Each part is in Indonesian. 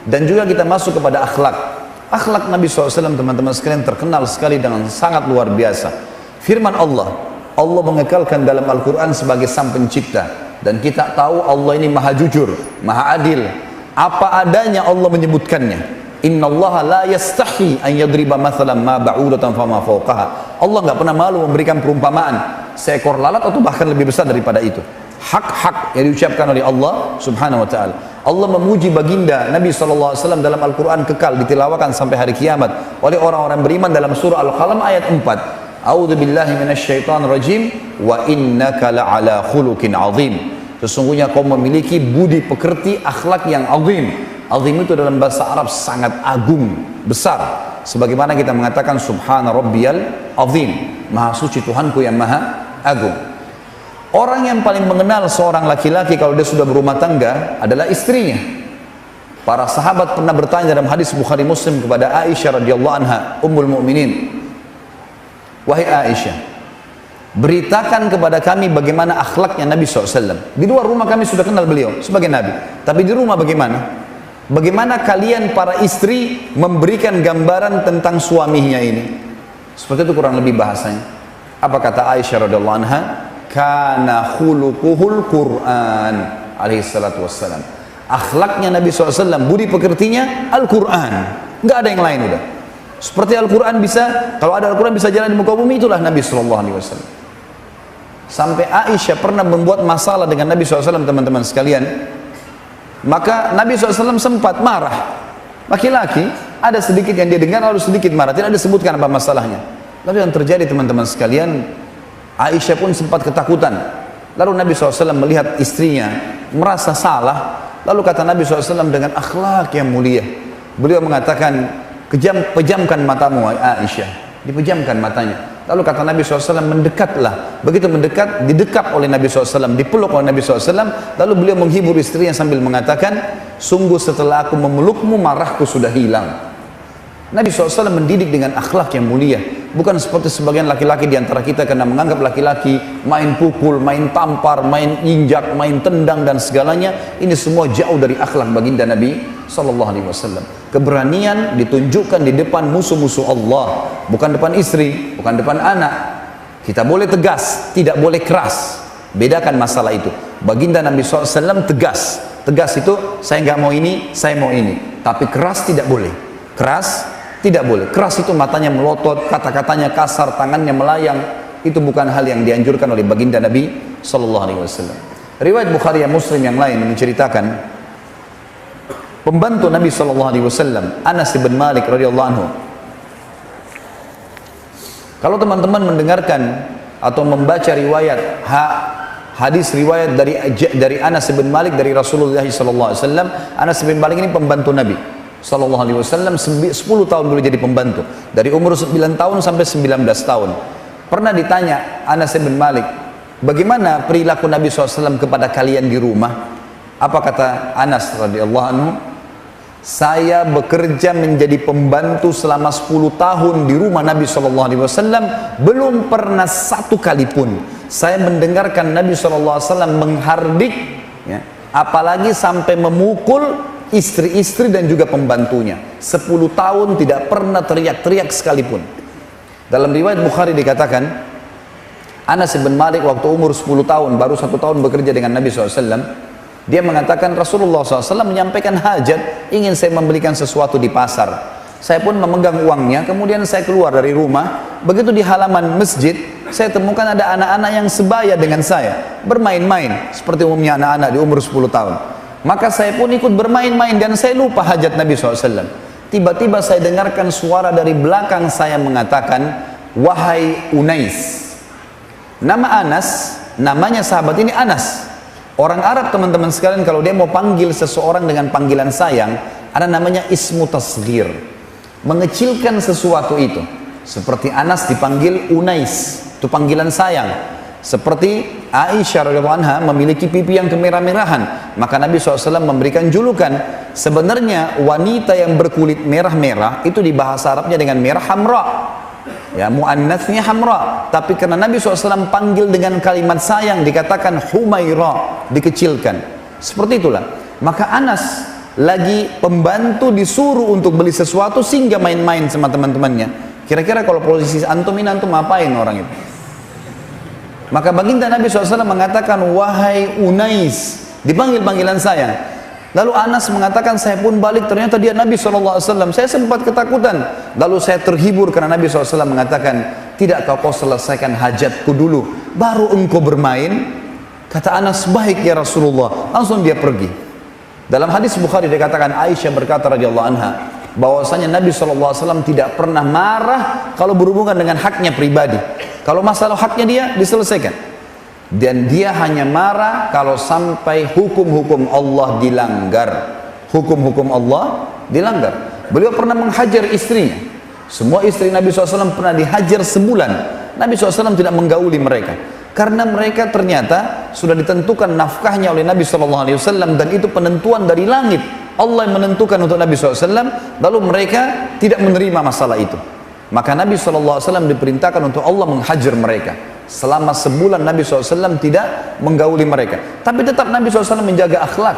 Dan juga kita masuk kepada akhlak. Akhlak Nabi SAW teman-teman sekalian terkenal sekali dengan sangat luar biasa. Firman Allah, Allah mengekalkan dalam Al-Quran sebagai sang pencipta. Dan kita tahu Allah ini maha jujur, maha adil. Apa adanya Allah menyebutkannya. Inna Allah la yastahi an yadriba mathalan ma ba'udatan fama fawqaha. Allah nggak pernah malu memberikan perumpamaan seekor lalat atau bahkan lebih besar daripada itu. Hak-hak yang diucapkan oleh Allah subhanahu wa ta'ala. Allah memuji baginda Nabi SAW dalam Al-Quran kekal ditilawakan sampai hari kiamat oleh orang-orang beriman dalam surah Al-Qalam ayat 4. A'udzu billahi minasyaitonir rajim wa innaka la'ala khuluqin azim. Sesungguhnya kau memiliki budi pekerti akhlak yang azim. Azim itu dalam bahasa Arab sangat agung, besar. Sebagaimana kita mengatakan subhana rabbiyal azim. Maha suci Tuhanku yang maha agung. Orang yang paling mengenal seorang laki-laki kalau dia sudah berumah tangga adalah istrinya. Para sahabat pernah bertanya dalam hadis Bukhari Muslim kepada Aisyah radhiyallahu anha, Ummul Mukminin. Wahai Aisyah, beritakan kepada kami bagaimana akhlaknya Nabi SAW. Di luar rumah kami sudah kenal beliau sebagai Nabi. Tapi di rumah bagaimana? Bagaimana kalian para istri memberikan gambaran tentang suaminya ini? Seperti itu kurang lebih bahasanya. Apa kata Aisyah radhiyallahu anha? Kana khuluquhul Qur'an alaihi salatu wassalam. Akhlaknya Nabi SAW, budi pekertinya Al-Quran. Nggak ada yang lain udah. Seperti Al-Quran bisa, kalau ada Al-Quran bisa jalan di muka bumi, itulah Nabi SAW. Sampai Aisyah pernah membuat masalah dengan Nabi SAW, teman-teman sekalian. Maka Nabi SAW sempat marah. Laki-laki, ada sedikit yang dia dengar, lalu sedikit marah. Tidak disebutkan apa masalahnya. Lalu yang terjadi teman-teman sekalian, Aisyah pun sempat ketakutan. Lalu Nabi SAW melihat istrinya merasa salah. Lalu kata Nabi SAW dengan akhlak yang mulia. Beliau mengatakan, pejamkan matamu Aisyah. Dipejamkan matanya. Lalu kata Nabi SAW, mendekatlah. Begitu mendekat, didekap oleh Nabi SAW, dipeluk oleh Nabi SAW. Lalu beliau menghibur istrinya sambil mengatakan, sungguh setelah aku memelukmu, marahku sudah hilang. Nabi SAW mendidik dengan akhlak yang mulia. Bukan seperti sebagian laki-laki di antara kita karena menganggap laki-laki main pukul, main tampar, main injak, main tendang dan segalanya. Ini semua jauh dari akhlak baginda Nabi SAW. Keberanian ditunjukkan di depan musuh-musuh Allah, bukan depan istri, bukan depan anak. Kita boleh tegas, tidak boleh keras. Bedakan masalah itu. Baginda Nabi SAW tegas. Tegas itu saya nggak mau ini, saya mau ini. Tapi keras tidak boleh. Keras tidak boleh. Keras itu matanya melotot, kata-katanya kasar, tangannya melayang. Itu bukan hal yang dianjurkan oleh baginda Nabi SAW. Riwayat Bukhari dan Muslim yang lain menceritakan pembantu Nabi SAW, Anas bin Malik radhiyallahu anhu. Kalau teman-teman mendengarkan atau membaca riwayat hadis riwayat dari Anas bin Malik dari Rasulullah SAW, Anas bin Malik ini pembantu Nabi SAW, 10 tahun boleh jadi pembantu, dari umur 9 tahun sampai 19 tahun. Pernah ditanya Anas bin Malik, bagaimana perilaku Nabi SAW kepada kalian di rumah? Apa kata Anas radhiyallahu anhu? Saya bekerja menjadi pembantu selama 10 tahun di rumah Nabi SAW, belum pernah satu kali pun saya mendengarkan Nabi SAW menghardik, ya, apalagi sampai memukul istri-istri dan juga pembantunya. 10 tahun tidak pernah teriak-teriak sekalipun. Dalam riwayat Bukhari dikatakan, Anas bin Malik waktu umur 10 tahun, baru 1 tahun bekerja dengan Nabi SAW, dia mengatakan Rasulullah SAW menyampaikan hajat, ingin saya membelikan sesuatu di pasar. Saya pun memegang uangnya, kemudian saya keluar dari rumah. Begitu di halaman masjid, saya temukan ada anak-anak yang sebaya dengan saya, bermain-main, seperti umumnya anak-anak di umur 10 tahun. Maka saya pun ikut bermain-main dan saya lupa hajat Nabi SAW. Tiba-tiba saya dengarkan suara dari belakang saya mengatakan, wahai Unais. Nama Anas, namanya sahabat ini Anas. Orang Arab teman-teman sekalian kalau dia mau panggil seseorang dengan panggilan sayang, ada namanya ismu tasghir. Mengecilkan sesuatu itu. Seperti Anas dipanggil Unais, itu panggilan sayang. Seperti Aisyah radhiyallahu anha memiliki pipi yang kemerah-merahan, maka Nabi SAW memberikan julukan. Sebenarnya wanita yang berkulit merah-merah itu di bahasa Arabnya dengan merah hamra, ya, muannatsnya hamra. Tapi karena Nabi SAW panggil dengan kalimat sayang dikatakan Humaira, dikecilkan. Seperti itulah. Maka Anas lagi pembantu disuruh untuk beli sesuatu sehingga main-main sama teman-temannya. Kira-kira kalau posisi antum ini, antum ngapain orang itu? Maka baginda Nabi SAW mengatakan, wahai Unais, dipanggil panggilan sayang. Lalu Anas mengatakan, saya pun balik, ternyata dia Nabi SAW. Saya sempat ketakutan. Lalu saya terhibur karena Nabi SAW mengatakan, tidakkah kau selesaikan hajatku dulu, baru engkau bermain? Kata Anas, baik ya Rasulullah. Langsung dia pergi. Dalam hadis Bukhari dikatakan, Aisyah berkata radhiyallahu anha, bahwasanya Nabi SAW tidak pernah marah kalau berhubungan dengan haknya pribadi. Kalau masalah haknya dia diselesaikan. Dan dia hanya marah kalau sampai hukum-hukum Allah dilanggar. Hukum-hukum Allah dilanggar. Beliau pernah menghajar istrinya. Semua istri Nabi SAW pernah dihajar sebulan. Nabi SAW tidak menggauli mereka. Karena mereka ternyata sudah ditentukan nafkahnya oleh Nabi SAW, dan itu penentuan dari langit. Allah yang menentukan untuk Nabi SAW, lalu mereka tidak menerima masalah itu. Maka Nabi SAW diperintahkan untuk Allah menghajar mereka. Selama sebulan Nabi SAW tidak menggauli mereka. Tapi tetap Nabi SAW menjaga akhlak.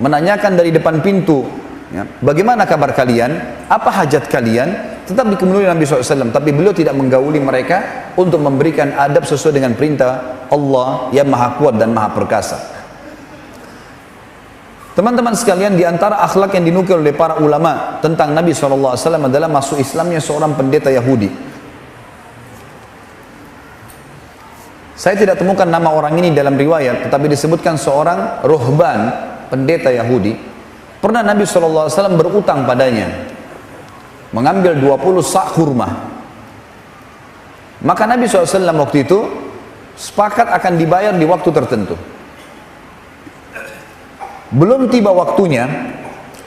Menanyakan dari depan pintu, ya, bagaimana kabar kalian? Apa hajat kalian? Tetap dikemuliai Nabi SAW. Tapi beliau tidak menggauli mereka untuk memberikan adab sesuai dengan perintah Allah yang maha kuat dan maha perkasa. Teman-teman sekalian, di antara akhlak yang dinukil oleh para ulama tentang Nabi SAW adalah masuk Islamnya seorang pendeta Yahudi. Saya tidak temukan nama orang ini dalam riwayat, tetapi disebutkan seorang ruhban, pendeta Yahudi. Pernah Nabi SAW berutang padanya, mengambil 20 sak kurma. Maka Nabi SAW waktu itu sepakat akan dibayar di waktu tertentu. Belum tiba waktunya,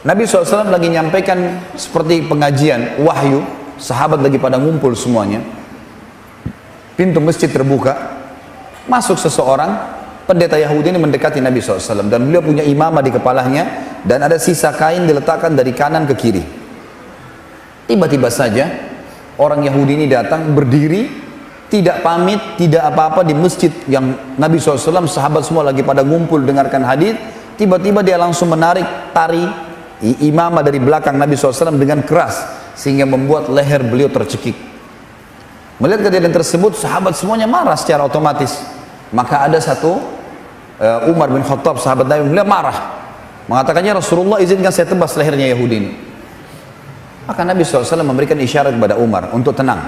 Nabi SAW lagi nyampaikan seperti pengajian, wahyu, sahabat lagi pada ngumpul semuanya. Pintu masjid terbuka. Masuk seseorang, pendeta Yahudi ini mendekati Nabi SAW, dan beliau punya imamah di kepalanya, dan ada sisa kain diletakkan dari kanan ke kiri. Tiba-tiba saja orang Yahudi ini datang, berdiri, tidak pamit, tidak apa-apa di masjid yang Nabi SAW, sahabat semua lagi pada ngumpul dengarkan hadis. Tiba-tiba dia langsung menarik tari imamah dari belakang Nabi SAW dengan keras, sehingga membuat leher beliau tercekik. Melihat kejadian tersebut, sahabat semuanya marah secara otomatis. Maka ada satu Umar bin Khattab, sahabat Nabi, beliau marah, mengatakannya, Rasulullah izinkan saya tebas lehernya Yahudi ini. Maka Nabi SAW memberikan isyarat kepada Umar untuk tenang.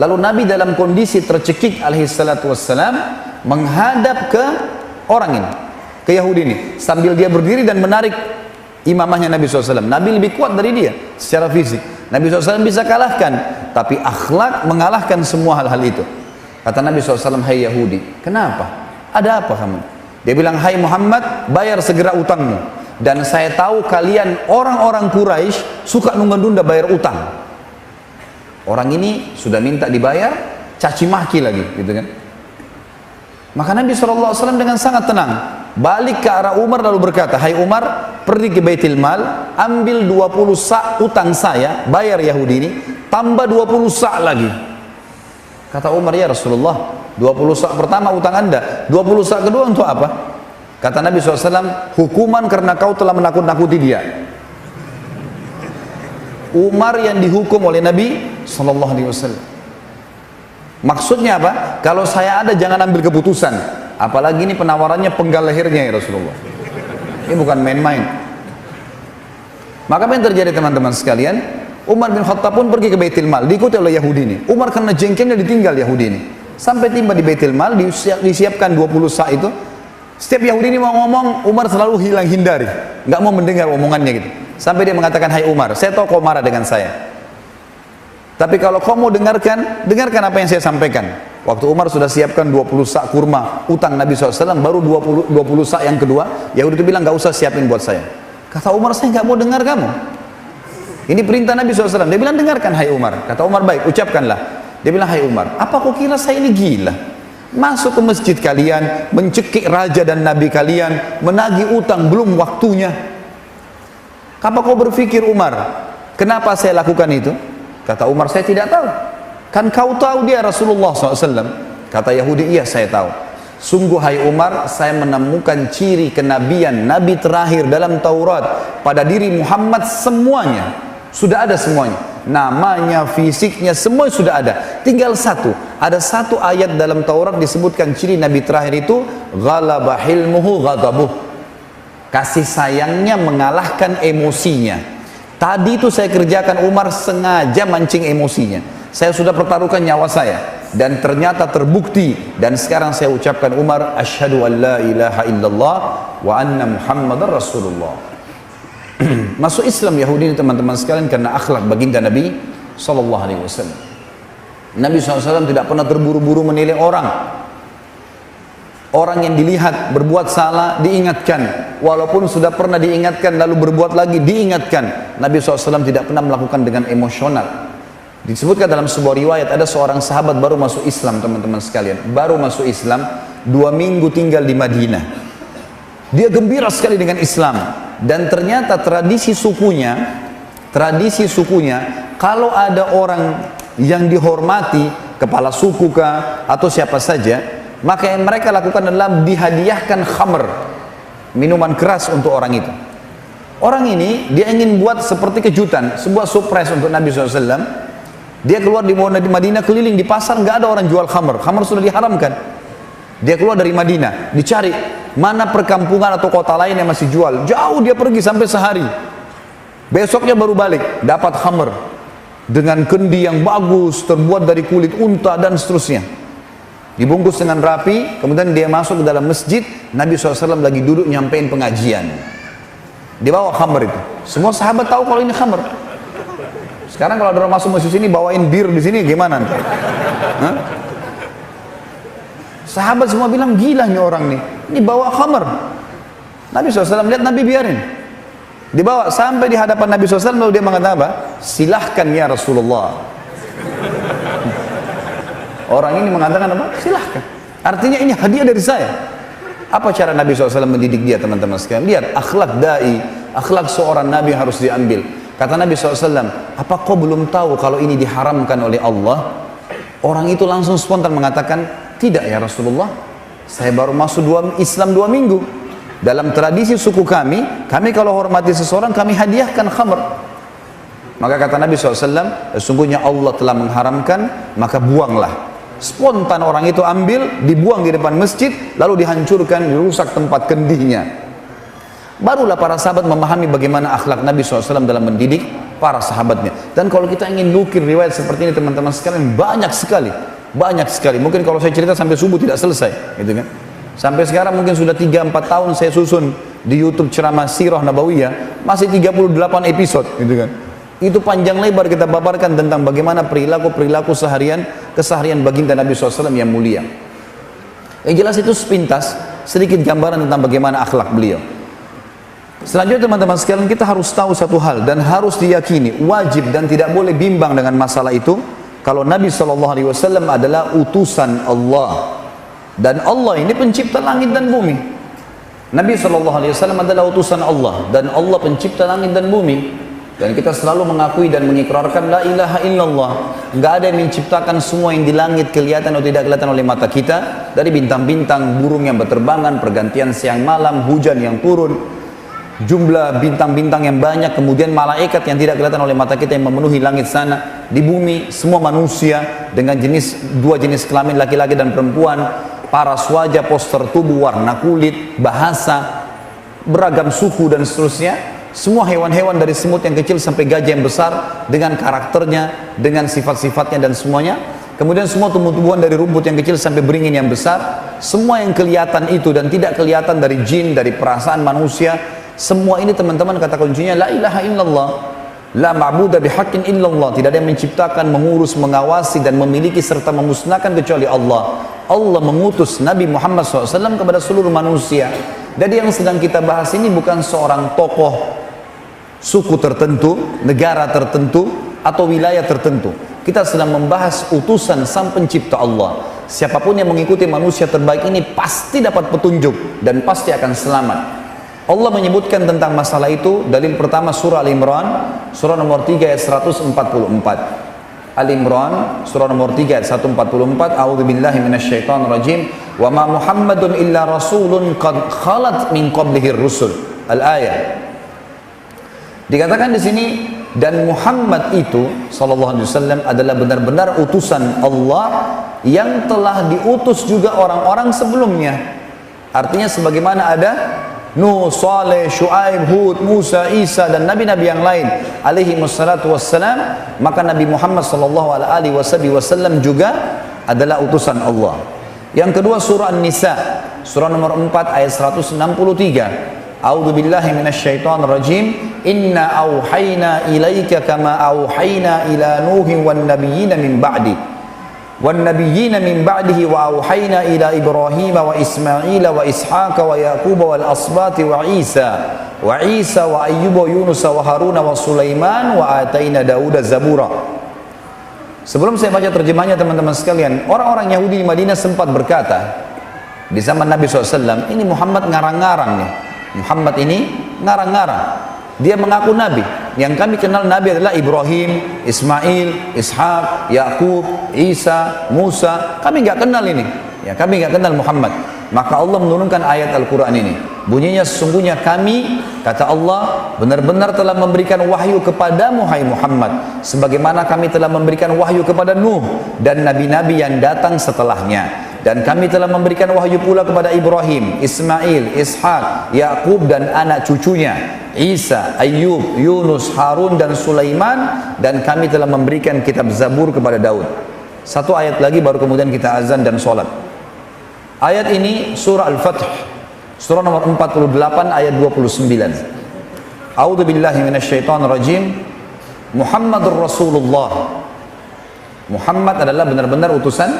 Lalu Nabi dalam kondisi tercekik alaihissalatu wassalam menghadap ke orang ini, ke Yahudi ini, sambil dia berdiri dan menarik imamahnya Nabi SAW. Nabi lebih kuat dari dia secara fisik. Nabi SAW bisa kalahkan, tapi akhlak mengalahkan semua hal-hal itu. Kata Nabi SAW, hai Yahudi, kenapa? Ada apa kamu? Dia bilang, hai Muhammad, bayar segera utangmu. Dan saya tahu kalian orang-orang Quraisy suka nunda-nunda bayar utang. Orang ini sudah minta dibayar, caci maki lagi, gitu kan? Maka Nabi SAW dengan sangat tenang balik ke arah Umar lalu berkata, hai Umar, pergi ke Baitul Mal, ambil 20 sak utang saya, bayar Yahudi ini, tambah 20 sak lagi. Kata Umar, ya Rasulullah, 20 sak pertama utang anda, 20 sak kedua untuk apa? Kata Nabi SAW, hukuman karena kau telah menakut-nakuti dia. Umar yang dihukum oleh Nabi SAW. Maksudnya apa? Kalau saya ada jangan ambil keputusan. Apalagi ini penawarannya penggal lehernya ya Rasulullah. Ini bukan main-main. Maka apa yang terjadi teman-teman sekalian? Umar bin Khattab pun pergi ke Baitul Mal, diikuti oleh Yahudi ini. Umar karena jengkelnya ditinggal Yahudi ini. Sampai tiba di Baitul Mal, disiapkan 20 sak itu. Setiap Yahudi ini mau ngomong, Umar selalu hilang hindari, nggak mau mendengar omongannya gitu. Sampai dia mengatakan, hai Umar, saya tahu kau marah dengan saya. Tapi kalau kau mau dengarkan, dengarkan apa yang saya sampaikan. Waktu Umar sudah siapkan 20 sak kurma utang Nabi SAW, baru 20 sak yang kedua, Yahudi itu bilang, nggak usah siapin buat saya. Kata Umar, saya nggak mau dengar kamu. Ini perintah Nabi SAW. Dia bilang, dengarkan hai Umar. Kata Umar, baik, ucapkanlah. Dia bilang, hai Umar, apa kau kira saya ini gila? Masuk ke masjid kalian, mencekik raja dan nabi kalian, menagih utang belum waktunya. Apa kau berpikir Umar, kenapa saya lakukan itu? Kata Umar, saya tidak tahu. Kan kau tahu dia Rasulullah SAW. Kata Yahudi, iya saya tahu. Sungguh hai Umar, saya menemukan ciri kenabian Nabi terakhir dalam Taurat pada diri Muhammad semuanya. Sudah ada semuanya. Namanya, fisiknya, semua sudah ada. Tinggal satu. Ada satu ayat dalam Taurat disebutkan ciri Nabi terakhir itu, ghalaba hilmuhu ghadabuh. Kasih sayangnya mengalahkan emosinya. Tadi itu saya kerjakan, Umar sengaja mancing emosinya. Saya sudah pertaruhkan nyawa saya. Dan ternyata terbukti, dan sekarang saya ucapkan Umar, asyhadu an la ilaha illallah wa anna Muhammadar Rasulullah. Masuk Islam Yahudi ini teman-teman sekalian karena akhlak baginda Nabi sallallahu alaihi wasallam. Nabi SAW tidak pernah terburu-buru menilai orang. Orang yang dilihat berbuat salah diingatkan, walaupun sudah pernah diingatkan lalu berbuat lagi diingatkan. Nabi SAW tidak pernah melakukan dengan emosional. Disebutkan dalam sebuah riwayat, ada seorang sahabat baru masuk Islam teman-teman sekalian, baru masuk Islam, 2 minggu tinggal di Madinah. Dia gembira sekali dengan Islam, dan ternyata tradisi sukunya kalau ada orang yang dihormati, kepala suku kah atau siapa saja, maka yang mereka lakukan adalah dihadiahkan khamr, minuman keras untuk orang itu. Orang ini dia ingin buat seperti kejutan, sebuah surprise untuk Nabi SAW. Dia keluar di Madinah, keliling di pasar, nggak ada orang jual khamr. Khamr sudah diharamkan. Dia keluar dari Madinah, dicari mana perkampungan atau kota lain yang masih jual. Jauh dia pergi sampai sehari. Besoknya baru balik, dapat khamr dengan kendi yang bagus, terbuat dari kulit unta dan seterusnya. Dibungkus dengan rapi, kemudian dia masuk ke dalam masjid. Nabi SAW lagi duduk nyampein pengajian. Dia bawa khamr itu. Semua sahabat tahu kalau ini khamr. Sekarang kalau ada orang masuk masjid sini bawain bir di sini gimana nanti? Hah? Sahabat semua bilang gila nih orang nih. Ini bawa khamr. Nabi SAW lihat, Nabi biarin. Dibawa sampai di hadapan Nabi SAW, lalu dia mengatakan apa? Silahkan ya Rasulullah. Orang ini mengatakan apa? Silahkan. Artinya ini hadiah dari saya. Apa cara Nabi SAW mendidik dia teman-teman sekalian? Lihat akhlak da'i, akhlak seorang Nabi harus diambil. Kata Nabi SAW, apa kau belum tahu kalau ini diharamkan oleh Allah? Orang itu langsung spontan mengatakan, tidak ya Rasulullah, saya baru masuk Islam 2 minggu. Dalam tradisi suku kami kalau hormati seseorang, kami hadiahkan khamr. Maka kata Nabi SAW, sesungguhnya Allah telah mengharamkan, maka buanglah. Spontan orang itu ambil, dibuang di depan masjid, lalu dihancurkan, dirusak tempat kendihnya. Barulah para sahabat memahami bagaimana akhlak Nabi SAW dalam mendidik para sahabatnya. Dan kalau kita ingin nukir riwayat seperti ini teman-teman sekalian, banyak sekali. Mungkin kalau saya cerita sampai subuh tidak selesai, gitu kan? Sampai sekarang mungkin sudah 3-4 tahun saya susun di YouTube ceramah Sirah Nabawiyah, masih 38 episode, gitu kan? Itu panjang lebar kita paparkan tentang bagaimana perilaku keseharian baginda Nabi SAW yang mulia. Yang jelas itu sepintas sedikit gambaran tentang bagaimana akhlak beliau. Selanjutnya teman-teman sekalian, kita harus tahu satu hal dan harus diyakini, wajib dan tidak boleh bimbang dengan masalah itu, kalau Nabi SAW adalah utusan Allah, dan Allah ini pencipta langit dan bumi. Nabi SAW adalah utusan Allah, dan Allah pencipta langit dan bumi. Dan kita selalu mengakui dan mengikrarkan la ilaha illallah. Nggak ada yang menciptakan semua yang di langit kelihatan atau tidak kelihatan oleh mata kita, dari bintang-bintang, burung yang berterbangan, pergantian siang malam, hujan yang turun, jumlah bintang-bintang yang banyak, kemudian malaikat yang tidak kelihatan oleh mata kita yang memenuhi langit sana, di bumi semua manusia dengan dua jenis kelamin, laki-laki dan perempuan, paras wajah, poster tubuh, warna kulit, bahasa, beragam suku dan seterusnya. Semua hewan-hewan dari semut yang kecil sampai gajah yang besar dengan karakternya, dengan sifat-sifatnya dan semuanya. Kemudian semua tumbuh-tumbuhan dari rumput yang kecil sampai beringin yang besar. Semua yang kelihatan itu dan tidak kelihatan dari jin, dari perasaan manusia, semua ini teman-teman kata kuncinya la ilaha illallah. La ma'budu bihaqqin illallah. Tidak ada yang menciptakan, mengurus, mengawasi dan memiliki serta memusnahkan kecuali Allah. Allah mengutus Nabi Muhammad SAW kepada seluruh manusia. Jadi yang sedang kita bahas ini bukan seorang tokoh suku tertentu, negara tertentu, atau wilayah tertentu. Kita sedang membahas utusan sang pencipta Allah. Siapapun yang mengikuti manusia terbaik ini pasti dapat petunjuk dan pasti akan selamat. Allah menyebutkan tentang masalah itu. Dalil pertama surah Al-Imran, surah nomor 3 ayat 144. Al-Imran surah nomor 3 ayat 144, a'udzubillahi minasyaitonirrajim, wa ma Muhammadun illa rasulun qad khalat min qablihi rusul. Al-ayat. Dikatakan di sini, dan Muhammad itu sallallahu alaihi wasallam adalah benar-benar utusan Allah yang telah diutus juga orang-orang sebelumnya. Artinya sebagaimana ada Nuh, Saleh, Syuaib, Hud, Musa, Isa dan nabi-nabi yang lain alaihi wassalatu wassalam, maka Nabi Muhammad sallallahu alaihi wasallam juga adalah utusan Allah. Yang kedua surah An-Nisa, surah nomor 4 ayat 163. A'udzu billahi minasyaitonir rajim. Inna auhayna ilaika kama auhayna ila Nuhin wan nabiyyina min ba'di. Wan nabiyyina min ba'dihi wa auhayna ila Ibrahim wa Ismail wa Ishaq wa Yaqub wal asbati wa Isa wa Ayyub wa Yunus wa Harun wa Sulaiman wa ataina Dauda zabura. Sebelum saya baca terjemahnya teman-teman sekalian, orang-orang Yahudi di Madinah sempat berkata di zaman Nabi SAW, ini Muhammad ngarang-ngarang nih. Muhammad ini ngarang-ngarang. Dia mengaku nabi. Yang kami kenal nabi adalah Ibrahim, Ismail, Ishak, Yakub, Isa, Musa. Kami nggak kenal ini. Ya, kami nggak kenal Muhammad. Maka Allah menurunkan ayat Al-Quran ini. Bunyinya, sesungguhnya kami, kata Allah, benar-benar telah memberikan wahyu kepadamu, hai Muhammad, sebagaimana kami telah memberikan wahyu kepada Nuh dan nabi-nabi yang datang setelahnya. Dan kami telah memberikan wahyu pula kepada Ibrahim, Ismail, Ishak, Yakub dan anak cucunya, Isa, Ayyub, Yunus, Harun dan Sulaiman. Dan kami telah memberikan kitab Zabur kepada Daud. Satu ayat lagi baru kemudian kita azan dan sholat. Ayat ini surah Al-Fath, surah nomor 48 ayat 29. A'udzu billahi minasyaitonir rajim. Muhammadur Rasulullah. Muhammad adalah benar-benar utusan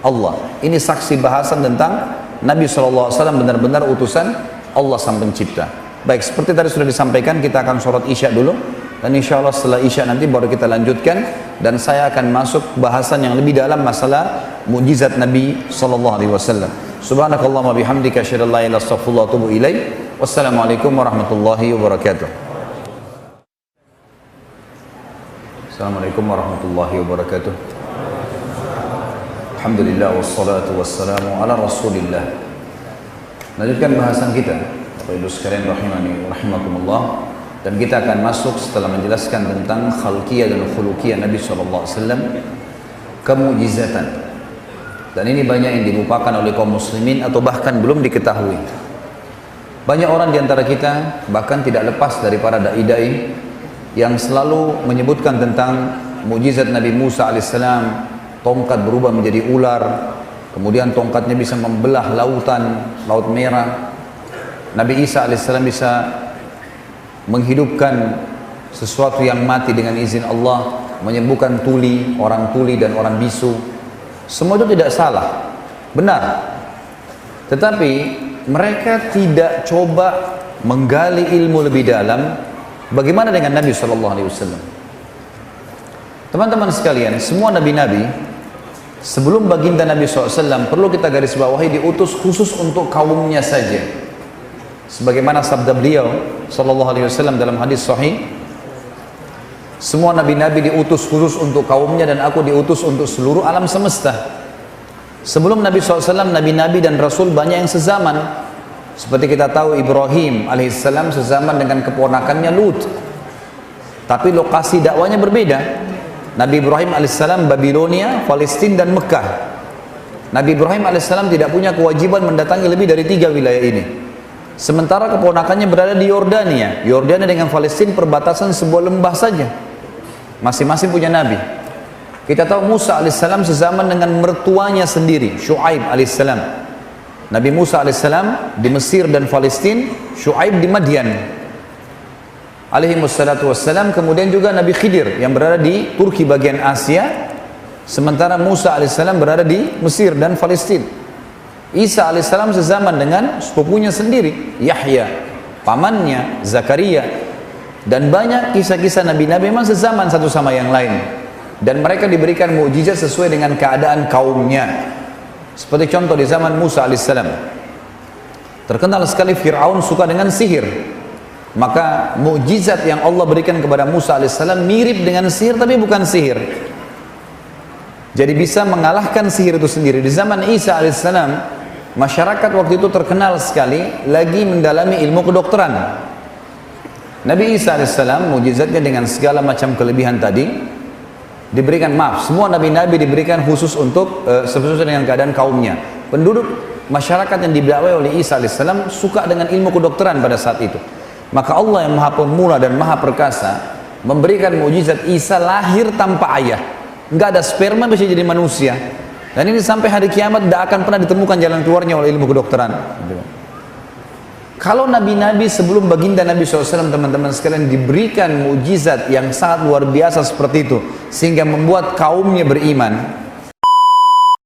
Allah. Ini saksi bahasan tentang Nabi SAW benar-benar utusan Allah sang pencipta. Baik, seperti tadi sudah disampaikan, kita akan sholat isya dulu. Dan insya Allah setelah isya nanti baru kita lanjutkan. Dan saya akan masuk bahasan yang lebih dalam masalah mukjizat Nabi SAW. Subhanakallahumma bihamdika asyhadu an la ilaha illa anta astaghfiruka wa atubu ilaik. Wassalamualaikum warahmatullahi wabarakatuh. Assalamualaikum warahmatullahi wabarakatuh. Alhamdulillah wassalatu wassalamu ala rasulillah. Lanjutkan bahasan kita, Bapak Ibu sekalian rahimani rahimakumullah. Dan kita akan masuk setelah menjelaskan tentang khalqiyah dan khuluqiyah Nabi SAW, kemujizatan. Dan ini banyak yang dilupakan oleh kaum muslimin atau bahkan belum diketahui. Banyak orang di antara kita bahkan tidak lepas dari para dai-dai yang selalu menyebutkan tentang mujizat Nabi Musa alaihissalam, tongkat berubah menjadi ular, kemudian tongkatnya bisa membelah lautan, laut merah. Nabi Isa alaihissalam bisa menghidupkan sesuatu yang mati dengan izin Allah, menyembuhkan tuli, orang tuli dan orang bisu. Semua itu tidak salah, benar. Tetapi mereka tidak coba menggali ilmu lebih dalam. Bagaimana dengan Nabi SAW? Teman-teman sekalian, semua nabi-nabi sebelum baginda Nabi SAW perlu kita garis bawahi diutus khusus untuk kaumnya saja. Sebagaimana sabda beliau SAW dalam hadis sahih, semua nabi-nabi diutus khusus untuk kaumnya dan aku diutus untuk seluruh alam semesta. Sebelum Nabi SAW, nabi-nabi dan rasul banyak yang sezaman. Seperti kita tahu Ibrahim alaihissalam sezaman dengan keponakannya Lut. Tapi lokasi dakwanya berbeda. Nabi Ibrahim alaihissalam Babilonia, Palestina dan Mekah. Nabi Ibrahim alaihissalam tidak punya kewajiban mendatangi lebih dari 3 wilayah ini. Sementara keponakannya berada di Yordania. Yordania dengan Palestina perbatasan sebuah lembah saja. Masing-masing punya nabi. Kita tahu Musa alaihissalam sezaman dengan mertuanya sendiri, Syuaib alaihissalam. Nabi Musa alaihissalam di Mesir dan Palestina, Syuaib di Madian alaihi wassalatu wassalam. Kemudian juga Nabi Khidir yang berada di Turki bagian Asia, sementara Musa alaihissalam berada di Mesir dan Palestina. Isa alaihissalam sezaman dengan sepupunya sendiri, Yahya, pamannya Zakaria. Dan banyak kisah-kisah nabi-nabi memang sezaman satu sama yang lain, dan mereka diberikan mukjizat sesuai dengan keadaan kaumnya. Seperti contoh di zaman Musa alaihissalam, terkenal sekali Fir'aun suka dengan sihir. Maka mukjizat yang Allah berikan kepada Musa alaihissalam mirip dengan sihir tapi bukan sihir. Jadi bisa mengalahkan sihir itu sendiri. Di zaman Isa alaihissalam, masyarakat waktu itu terkenal sekali lagi mendalami ilmu kedokteran. Nabi Isa alaihissalam mukjizatnya dengan segala macam kelebihan tadi diberikan, maaf, semua nabi-nabi diberikan khusus untuk sesuai dengan keadaan kaumnya. Penduduk masyarakat yang didakwai oleh Isa alaihissalam suka dengan ilmu kedokteran pada saat itu. Maka Allah yang maha pemula dan maha perkasa memberikan mukjizat Isa lahir tanpa ayah. Enggak ada sperma bisa jadi manusia. Dan ini sampai hari kiamat tidak akan pernah ditemukan jalan keluarnya oleh ilmu kedokteran. Kalau nabi-nabi sebelum baginda Nabi SAW, teman-teman sekalian, diberikan mukjizat yang sangat luar biasa seperti itu sehingga membuat kaumnya beriman,